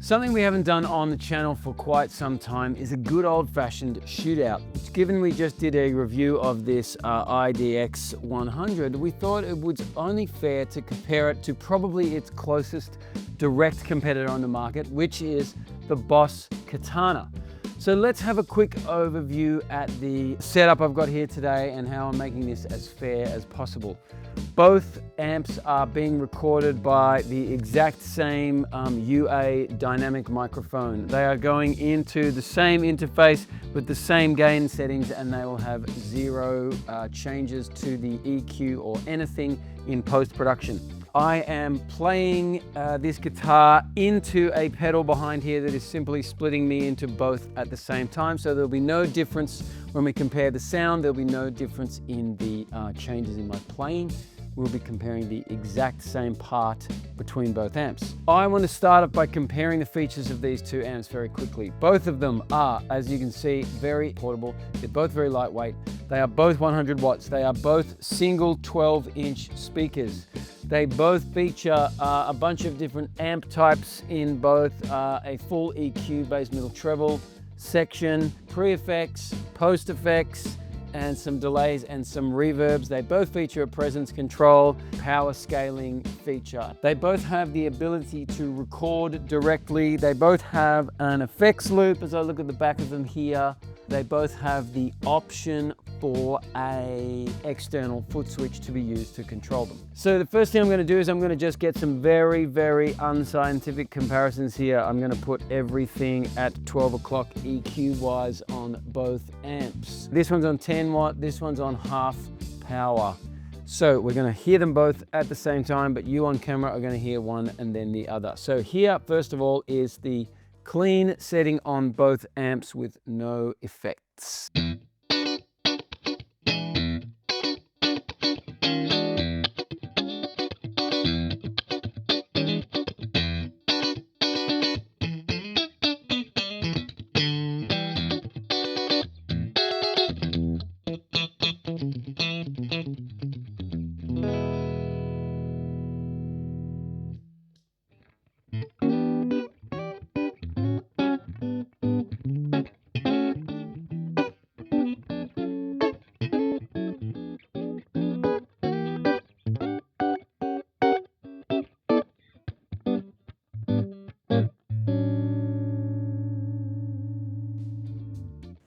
Something we haven't done on the channel for quite some time is a good old-fashioned shootout. Given we just did a review of this IDX100, we thought it was only fair to compare it to probably its closest direct competitor on the market, which is the Boss Katana. So let's have a quick overview at the setup I've got here today and how I'm making this as fair as possible. Both amps are being recorded by the exact same UA dynamic microphone. They are going into the same interface with the same gain settings, and they will have zero changes to the EQ or anything in post-production. I am playing this guitar into a pedal behind here that is simply splitting me into both at the same time. So there'll be no difference when we compare the sound. There'll be no difference in the changes in my playing. We'll be comparing the exact same part between both amps. I want to start off by comparing the features of these two amps very quickly. Both of them are, as you can see, very portable. They're both very lightweight. They are both 100 watts. They are both single 12-inch speakers. They both feature a bunch of different amp types in both a full EQ bass middle treble section, pre-effects, post-effects, and some delays and some reverbs. They both feature a presence control, power scaling feature. They both have the ability to record directly. They both have an effects loop as I look at the back of them here. They both have the option for an external foot switch to be used to control them. So the first thing I'm going to do is I'm going to just get some very, very unscientific comparisons here. I'm going to put everything at 12 o'clock EQ wise on both amps. This one's on 10 watt, this one's on half power. So we're going to hear them both at the same time, but you on camera are going to hear one and then the other. So here, first of all, is the clean setting on both amps with no effects.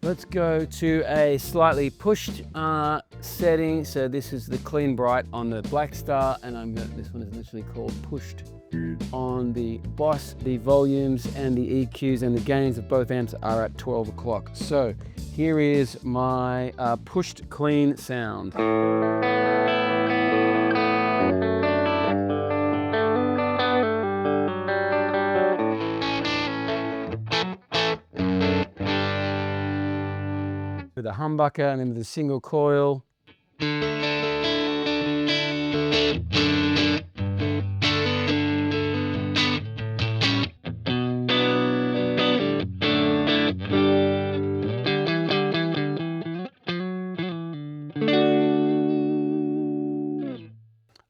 Let's go to a slightly pushed setting. So this is the clean bright on the Blackstar, and this one is literally called pushed on the Boss. The volumes and the EQs and the gains of both amps are at 12 o'clock. So here is my pushed clean sound. With a humbucker and then with a single coil.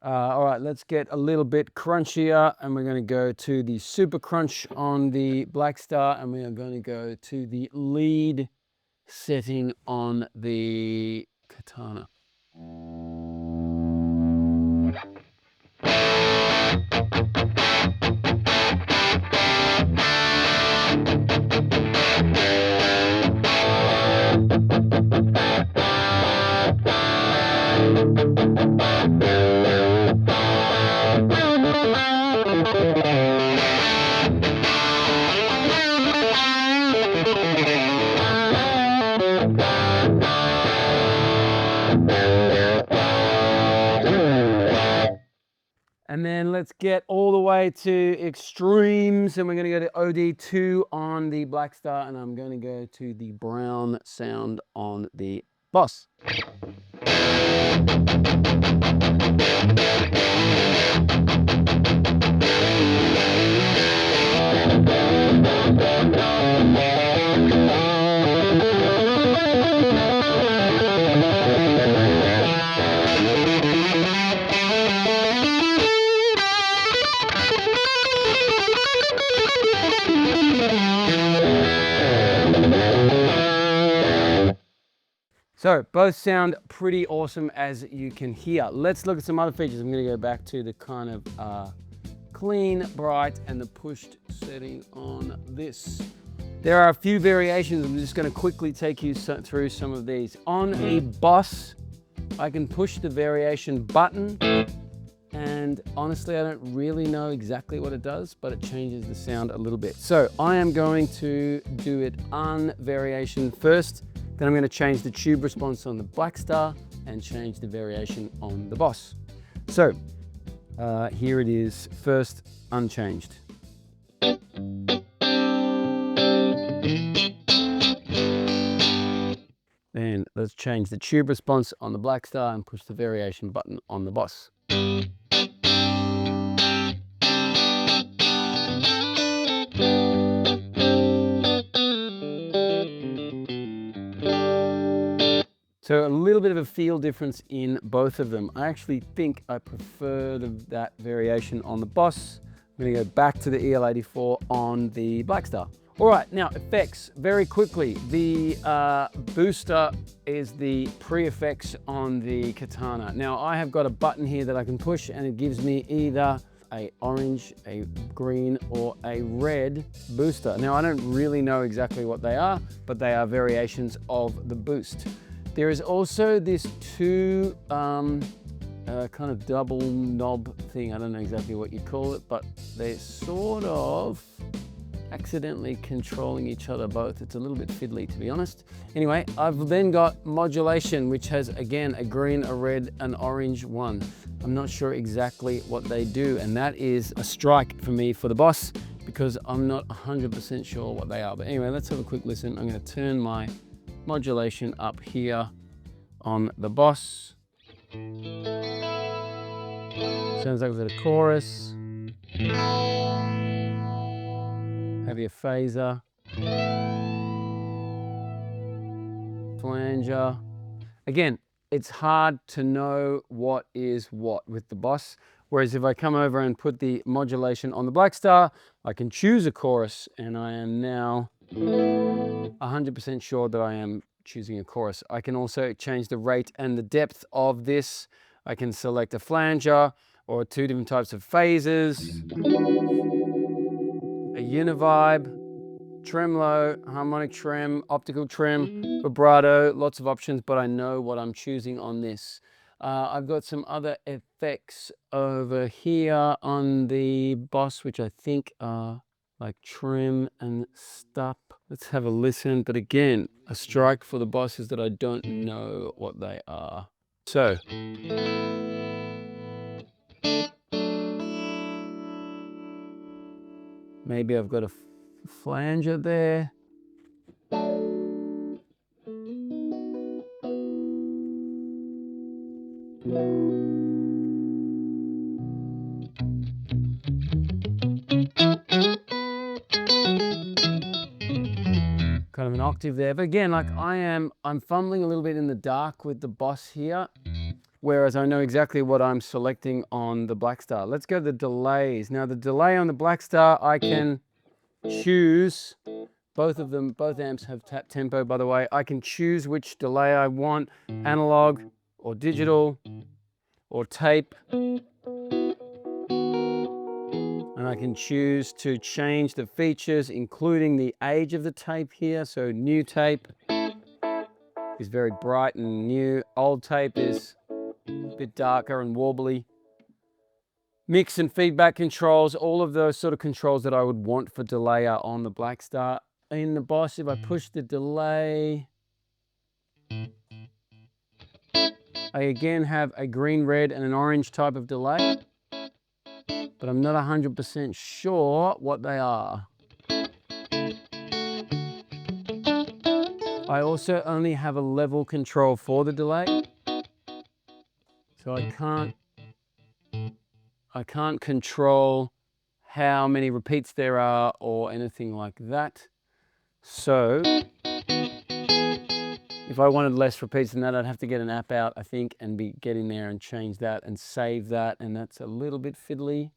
All right, let's get a little bit crunchier, and we're going to go to the super crunch on the Blackstar, and we are going to go to the lead setting on the Katana. And then let's get all the way to extremes, and we're going to go to OD2 on the Blackstar, and I'm going to go to the brown sound on the Boss. So both sound pretty awesome, as you can hear. Let's look at some other features. I'm going to go back to the kind of clean, bright, and the pushed setting on this. There are a few variations. I'm just going to quickly take you through some of these. On the Boss, I can push the variation button, and honestly, I don't really know exactly what it does, but it changes the sound a little bit. So I am going to do it on variation first, then I'm going to change the tube response on the Blackstar and change the variation on the Boss. So here it is, first unchanged. Then let's change the tube response on the Blackstar and push the variation button on the Boss. So a little bit of a feel difference in both of them. I actually think I prefer that variation on the Boss. I'm going to go back to the EL84 on the Blackstar. All right, now effects, very quickly. The booster is the pre-effects on the Katana. Now I have got a button here that I can push and it gives me either a orange, a green, or a red booster. Now I don't really know exactly what they are, but they are variations of the boost. There is also this two kind of double knob thing. I don't know exactly what you call it, but they're sort of accidentally controlling each other both. It's a little bit fiddly, to be honest. Anyway, I've then got modulation, which has again a green, a red, an orange one. I'm not sure exactly what they do, and that is a strike for me for the Boss because I'm not 100% sure what they are. But anyway, let's have a quick listen. I'm going to turn my modulation up here on the Boss. Sounds like we've got a chorus. Heavier phaser, flanger. Again, it's hard to know what is what with the Boss. Whereas if I come over and put the modulation on the Blackstar, I can choose a chorus, and I am now 100% sure that I am choosing a chorus. I can also change the rate and the depth of this. I can select a flanger or two different types of phases. A univibe, tremolo, harmonic trem, optical trem, vibrato, lots of options, but I know what I'm choosing on this. I've got some other effects over here on the Boss, which I think are like trim and stop. Let's have a listen. But again, a strike for the Boss is that I don't know what they are. So. Maybe I've got a flanger there. Kind of an octave there. But again, like I'm fumbling a little bit in the dark with the Boss here, whereas I know exactly what I'm selecting on the Blackstar. Let's go to the delays. Now the delay on the Blackstar, I can choose, both of them, both amps have tap tempo, by the way. I can choose which delay I want, analog or digital or tape. And I can choose to change the features, including the age of the tape here. So new tape is very bright and new. Old tape is a bit darker and warbly. Mix and feedback controls, all of those sort of controls that I would want for delay are on the Blackstar. In the Boss, if I push the delay, I again have a green, red, and an orange type of delay, but I'm not 100% sure what they are. I also only have a level control for the delay, so I can't control how many repeats there are or anything like that. So if I wanted less repeats than that, I'd have to get an app out, I think, and get in there and change that and save that, and that's a little bit fiddly.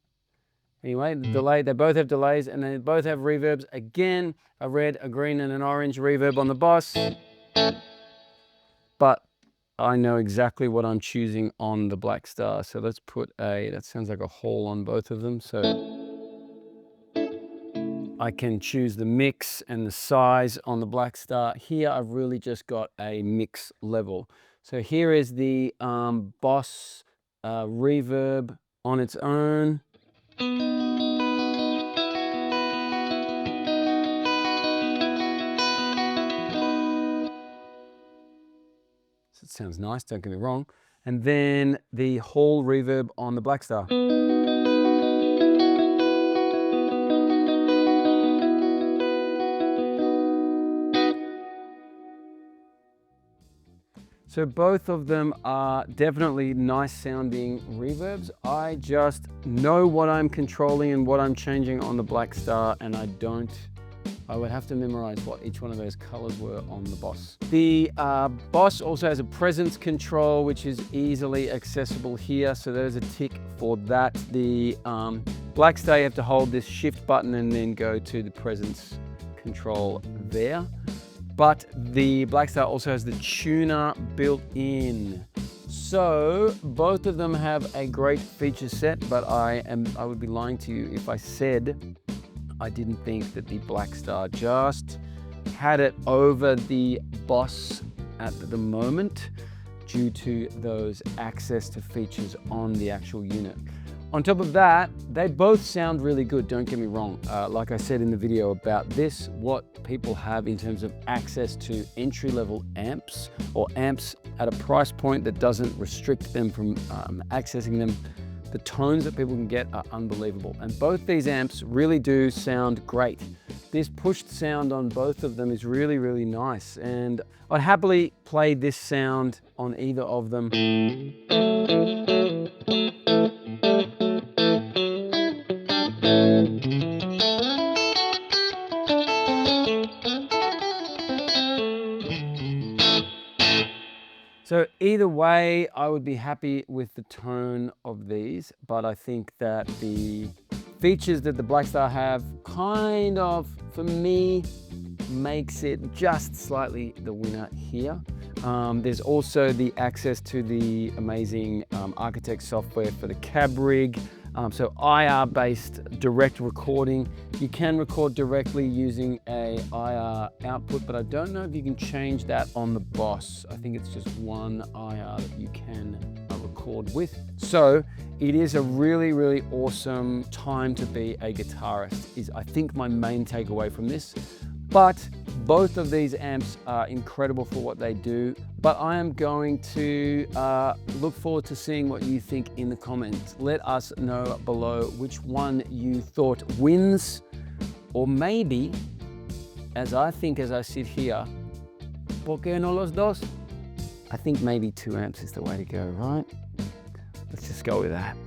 Anyway, the delay, they both have delays and they both have reverbs. Again, a red, a green, and an orange reverb on the Boss. but I know exactly what I'm choosing on the Blackstar. So let's put that sounds like a hole on both of them. So I can choose the mix and the size on the Blackstar. Here I've really just got a mix level. So here is the Boss Reverb on its own. So it sounds nice, don't get me wrong. And then the Hall Reverb on the Blackstar. So both of them are definitely nice sounding reverbs. I just know what I'm controlling and what I'm changing on the Blackstar, and I would have to memorize what each one of those colors were on the Boss. The Boss also has a presence control, which is easily accessible here. So there's a tick for that. The Blackstar, you have to hold this shift button and then go to the presence control there. But the Blackstar also has the tuner built in. So both of them have a great feature set, but I would be lying to you if I said I didn't think that the Blackstar just had it over the Boss at the moment due to those access to features on the actual unit. On top of that, they both sound really good, don't get me wrong. Like I said in the video about this, what people have in terms of access to entry-level amps or amps at a price point that doesn't restrict them from accessing them, the tones that people can get are unbelievable. And both these amps really do sound great. This pushed sound on both of them is really, really nice. And I'd happily play this sound on either of them. So either way, I would be happy with the tone of these, but I think that the features that the Blackstar have kind of, for me, makes it just slightly the winner here. There's also the access to the amazing Architect software for the cab rig. So IR-based direct recording. You can record directly using a IR output, but I don't know if you can change that on the Boss. I think it's just one IR that you can record with. So it is a really, really awesome time to be a guitarist, is I think my main takeaway from this. But both of these amps are incredible for what they do. But I am going to look forward to seeing what you think in the comments. Let us know below which one you thought wins, or maybe, as I think as I sit here, ¿por qué no los dos? I think maybe 2 amps is the way to go, right? Let's just go with that.